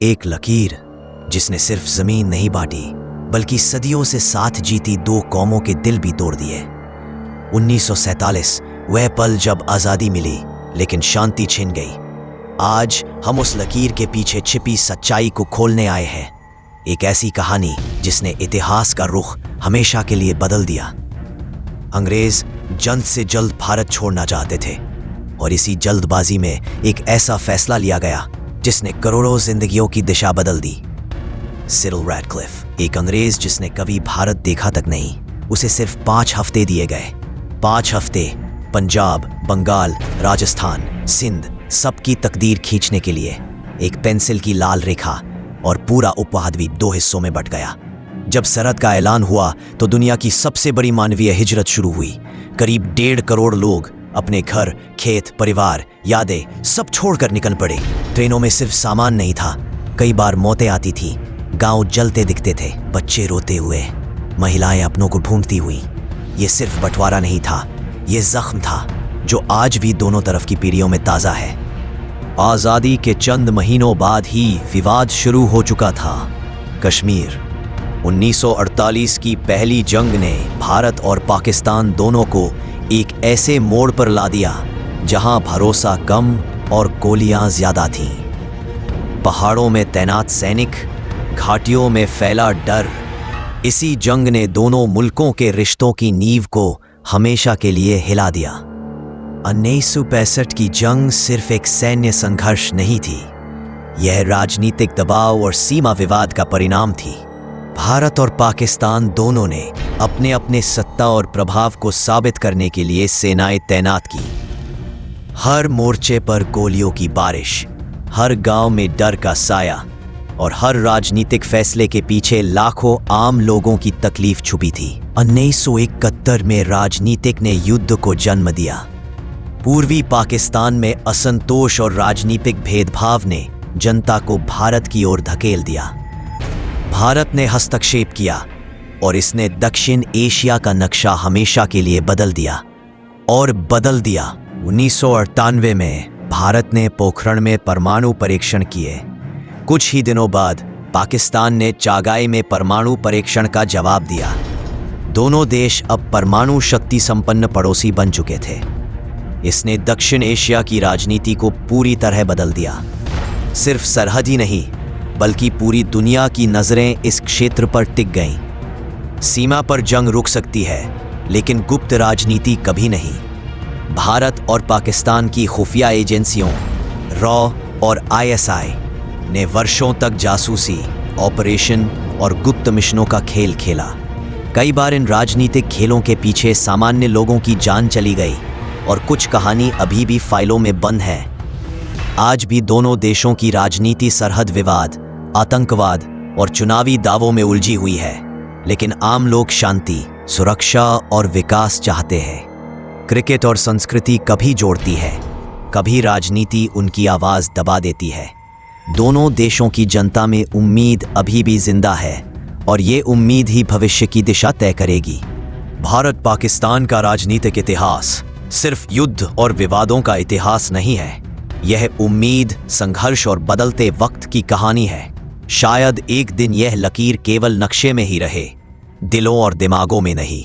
एक लकीर जिसने सिर्फ जमीन नहीं बांटी बल्कि सदियों से साथ जीती दो कौमों के दिल भी तोड़ दिए। 1947 वह पल जब आजादी मिली लेकिन शांति छिन गई। आज हम उस लकीर के पीछे छिपी सच्चाई को खोलने आए हैं। एक ऐसी कहानी जिसने इतिहास का रुख हमेशा के लिए बदल दिया। अंग्रेज जल्द से जल्द भारत छोड़ना चाहते थे और इसी जल्दबाजी में एक ऐसा फैसला लिया गया जिसने करोड़ों जिंदगियों की दिशा बदल दी। सिरिल रैडक्लिफ, एक अंग्रेज जिसने कभी भारत देखा तक नहीं, उसे सिर्फ 5 हफ्ते दिए गए। 5 हफ्ते पंजाब, बंगाल, राजस्थान, सिंध सबकी तकदीर खींचने के लिए। एक पेंसिल की लाल रेखा और पूरा उपमहाद्वीप 2 हिस्सों में बंट गया। जब सरहद का ऐलान हुआ तो दुनिया की सबसे बड़ी मानवीय हिजरत शुरू हुई। करीब 1.5 करोड़ लोग अपने घर, खेत, परिवार, यादें सब छोड़कर निकल पड़े। ट्रेनों में सिर्फ सामान नहीं था, कई बार मौतें आती थी। गांव जलते दिखते थे, बच्चे रोते हुए, महिलाएं अपनों को ढूंढती हुई। ये सिर्फ बंटवारा नहीं था, ये जख्म था जो आज भी दोनों तरफ की पीढ़ियों में ताज़ा है। आज़ादी के चंद महीनों बाद ही विवाद शुरू हो चुका था। कश्मीर। 1948 की पहली जंग ने भारत और पाकिस्तान दोनों को एक ऐसे मोड़ पर ला दिया जहां भरोसा कम और गोलियां ज्यादा थीं। पहाड़ों में तैनात सैनिक, घाटियों में फैला डर। इसी जंग ने दोनों मुल्कों के रिश्तों की नींव को हमेशा के लिए हिला दिया। 1965 की जंग सिर्फ एक सैन्य संघर्ष नहीं थी, यह राजनीतिक दबाव और सीमा विवाद का परिणाम थी। भारत और पाकिस्तान दोनों ने अपने अपने सत्ता और प्रभाव को साबित करने के लिए सेनाएं तैनात की। हर मोर्चे पर गोलियों की बारिश, हर गांव में डर का साया और हर राजनीतिक फैसले के पीछे लाखों आम लोगों की तकलीफ छुपी थी। 1971 में राजनीतिक ने युद्ध को जन्म दिया। पूर्वी पाकिस्तान में असंतोष और राजनीतिक भेदभाव ने जनता को भारत की ओर धकेल दिया। भारत ने हस्तक्षेप किया और इसने दक्षिण एशिया का नक्शा हमेशा के लिए बदल दिया और बदल दिया। 1998 में भारत ने पोखरण में परमाणु परीक्षण किए। कुछ ही दिनों बाद पाकिस्तान ने चागाई में परमाणु परीक्षण का जवाब दिया। दोनों देश अब परमाणु शक्ति संपन्न पड़ोसी बन चुके थे। इसने दक्षिण एशिया की राजनीति को पूरी तरह बदल दिया। सिर्फ सरहद ही नहीं बल्कि पूरी दुनिया की नजरें इस क्षेत्र पर टिक गईं। सीमा पर जंग रुक सकती है लेकिन गुप्त राजनीति कभी नहीं। भारत और पाकिस्तान की खुफिया एजेंसियों रॉ और आईएसआई ने वर्षों तक जासूसी, ऑपरेशन और गुप्त मिशनों का खेल खेला। कई बार इन राजनीतिक खेलों के पीछे सामान्य लोगों की जान चली गई और कुछ कहानी अभी भी फाइलों में बंद है। आज भी दोनों देशों की राजनीति सरहद विवाद, आतंकवाद और चुनावी दावों में उलझी हुई है, लेकिन आम लोग शांति, सुरक्षा और विकास चाहते हैं। क्रिकेट और संस्कृति कभी जोड़ती है, कभी राजनीति उनकी आवाज दबा देती है। दोनों देशों की जनता में उम्मीद अभी भी जिंदा है और ये उम्मीद ही भविष्य की दिशा तय करेगी। भारत पाकिस्तान का राजनीतिक इतिहास सिर्फ युद्ध और विवादों का इतिहास नहीं है, यह उम्मीद, संघर्ष और बदलते वक्त की कहानी है। शायद एक दिन यह लकीर केवल नक्शे में ही रहे, दिलों और दिमागों में नहीं।